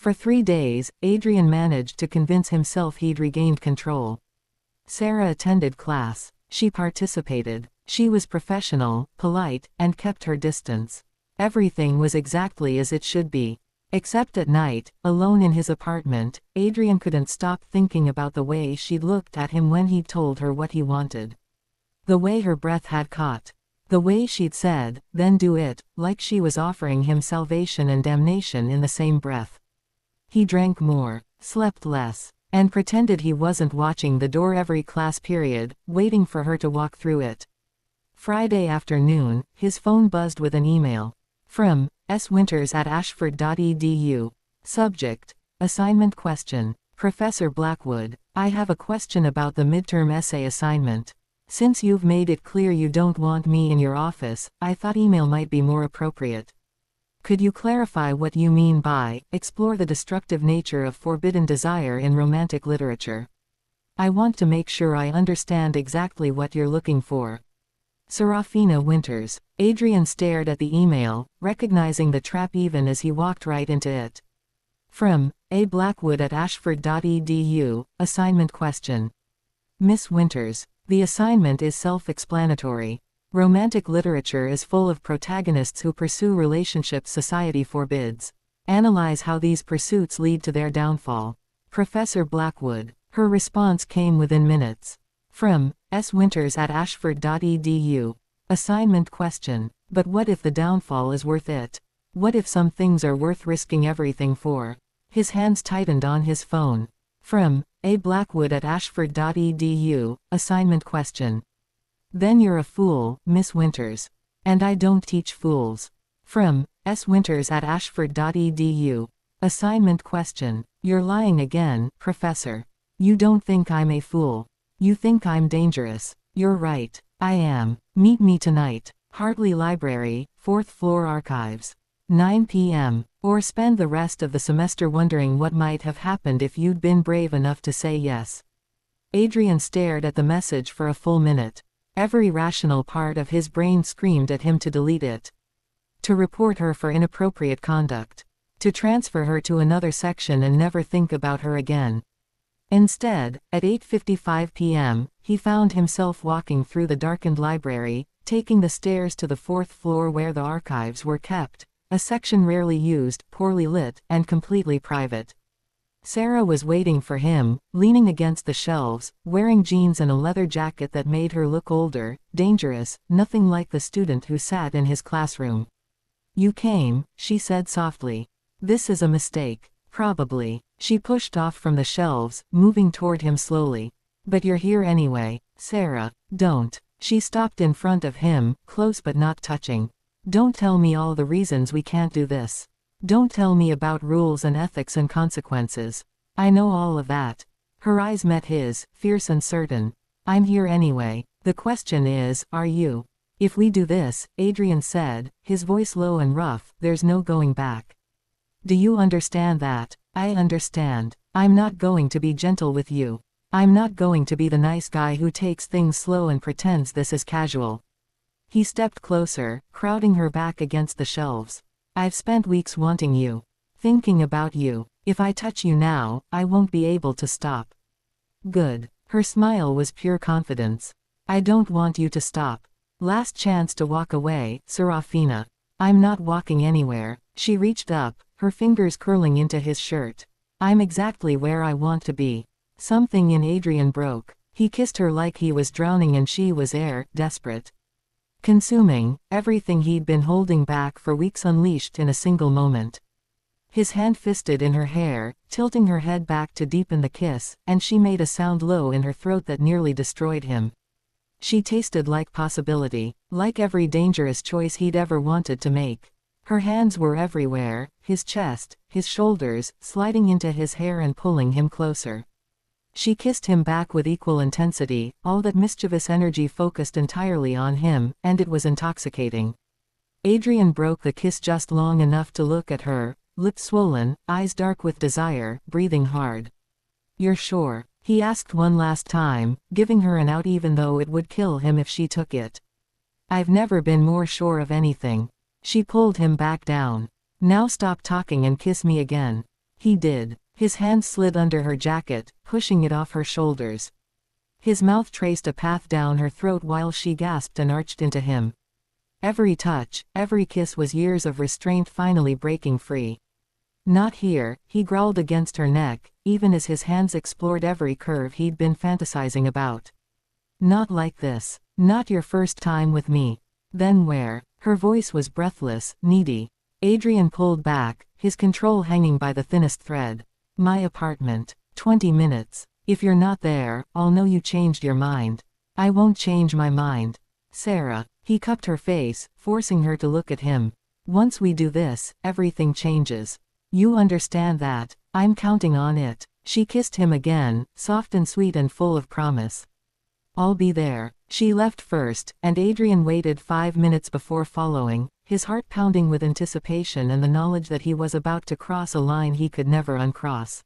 For 3 days, Adrian managed to convince himself he'd regained control. Sarah attended class. She participated. She was professional, polite, and kept her distance. Everything was exactly as it should be. Except at night, alone in his apartment, Adrian couldn't stop thinking about the way she'd looked at him when he'd told her what he wanted. The way her breath had caught. The way she'd said, "Then do it," like she was offering him salvation and damnation in the same breath. He drank more, slept less, and pretended he wasn't watching the door every class period, waiting for her to walk through it. Friday afternoon, his phone buzzed with an email. From swinters@ashford.edu. Subject: Assignment question. Professor Blackwood, I have a question about the midterm essay assignment. Since you've made it clear you don't want me in your office, I thought email might be more appropriate. Could you clarify what you mean by, explore the destructive nature of forbidden desire in romantic literature? I want to make sure I understand exactly what you're looking for. Seraphina Winters. Adrian stared at the email, recognizing the trap even as he walked right into it. From Blackwood@ashford.edu, assignment question. Miss Winters, the assignment is self-explanatory. Romantic literature is full of protagonists who pursue relationships society forbids. Analyze how these pursuits lead to their downfall. Professor Blackwood. Her response came within minutes. From swinters@ashford.edu. Assignment question. But what if the downfall is worth it? What if some things are worth risking everything for? His hands tightened on his phone. From Blackwood@ashford.edu. Assignment question. Then you're a fool, Miss Winters. And I don't teach fools. From swinters@ashford.edu. Assignment question. You're lying again, Professor. You don't think I'm a fool. You think I'm dangerous. You're right. I am. Meet me tonight. Hartley Library, 4th floor archives. 9 p.m. Or spend the rest of the semester wondering what might have happened if you'd been brave enough to say yes. Adrian stared at the message for a full minute. Every rational part of his brain screamed at him to delete it. To report her for inappropriate conduct. To transfer her to another section and never think about her again. Instead, at 8:55 p.m., he found himself walking through the darkened library, taking the stairs to the 4th floor where the archives were kept, a section rarely used, poorly lit, and completely private. Sarah was waiting for him, leaning against the shelves, wearing jeans and a leather jacket that made her look older, dangerous, nothing like the student who sat in his classroom. You came, she said softly. This is a mistake. Probably. She pushed off from the shelves, moving toward him slowly. But you're here anyway, Sarah. Don't. She stopped in front of him, close but not touching. Don't tell me all the reasons we can't do this. Don't tell me about rules and ethics and consequences. I know all of that. Her eyes met his, fierce and certain. I'm here anyway. The question is, are you? If we do this, Adrian said, his voice low and rough, there's no going back. Do you understand that? I understand. I'm not going to be gentle with you. I'm not going to be the nice guy who takes things slow and pretends this is casual. He stepped closer, crowding her back against the shelves. I've spent weeks wanting you. Thinking about you. If I touch you now, I won't be able to stop. Good. Her smile was pure confidence. I don't want you to stop. Last chance to walk away, Seraphina. I'm not walking anywhere. She reached up, her fingers curling into his shirt. I'm exactly where I want to be. Something in Adrian broke. He kissed her like he was drowning and she was air, desperate. Consuming, everything he'd been holding back for weeks unleashed in a single moment. His hand fisted in her hair, tilting her head back to deepen the kiss, and she made a sound low in her throat that nearly destroyed him. She tasted like possibility, like every dangerous choice he'd ever wanted to make. Her hands were everywhere, his chest, his shoulders, sliding into his hair and pulling him closer. She kissed him back with equal intensity, all that mischievous energy focused entirely on him, and it was intoxicating. Adrian broke the kiss just long enough to look at her, lips swollen, eyes dark with desire, breathing hard. You're sure? He asked one last time, giving her an out even though it would kill him if she took it. I've never been more sure of anything. She pulled him back down. Now stop talking and kiss me again. He did. His hand slid under her jacket, pushing it off her shoulders. His mouth traced a path down her throat while she gasped and arched into him. Every touch, every kiss was years of restraint finally breaking free. Not here, he growled against her neck, even as his hands explored every curve he'd been fantasizing about. Not like this. Not your first time with me. Then where? Her voice was breathless, needy. Adrian pulled back, his control hanging by the thinnest thread. My apartment. 20 minutes. If you're not there, I'll know you changed your mind. I won't change my mind. Sarah. He cupped her face, forcing her to look at him. Once we do this, everything changes. You understand that. I'm counting on it. She kissed him again, soft and sweet and full of promise. I'll be there. She left first, and Adrian waited 5 minutes before following, his heart pounding with anticipation and the knowledge that he was about to cross a line he could never uncross.